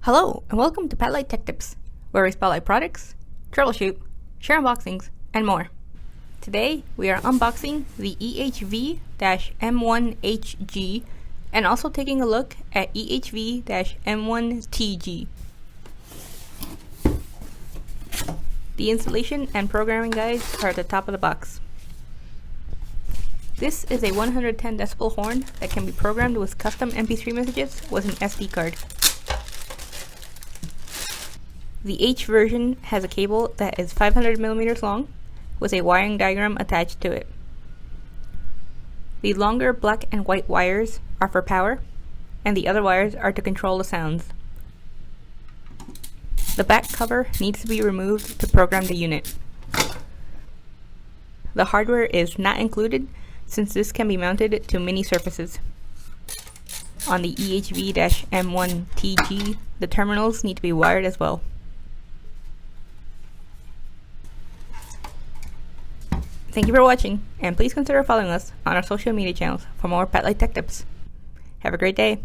Hello, and welcome to Pet Light Tech Tips, where we spotlight products, troubleshoot, share unboxings, and more. Today, we are unboxing the EHV-M1HG and also taking a look at EHV-M1TG. The installation and programming guides are at the top of the box. This is a 110 decibel horn that can be programmed with custom MP3 messages with an SD card. The H version has a cable that is 500 millimeters long with a wiring diagram attached to it. The longer black and white wires are for power, and the other wires are to control the sounds. The back cover needs to be removed to program the unit. The hardware is not included since this can be mounted to many surfaces. On the EHV-M1TG, the terminals need to be wired as well. Thank you for watching, and please consider following us on our social media channels for more Pet Light Tech Tips. Have a great day.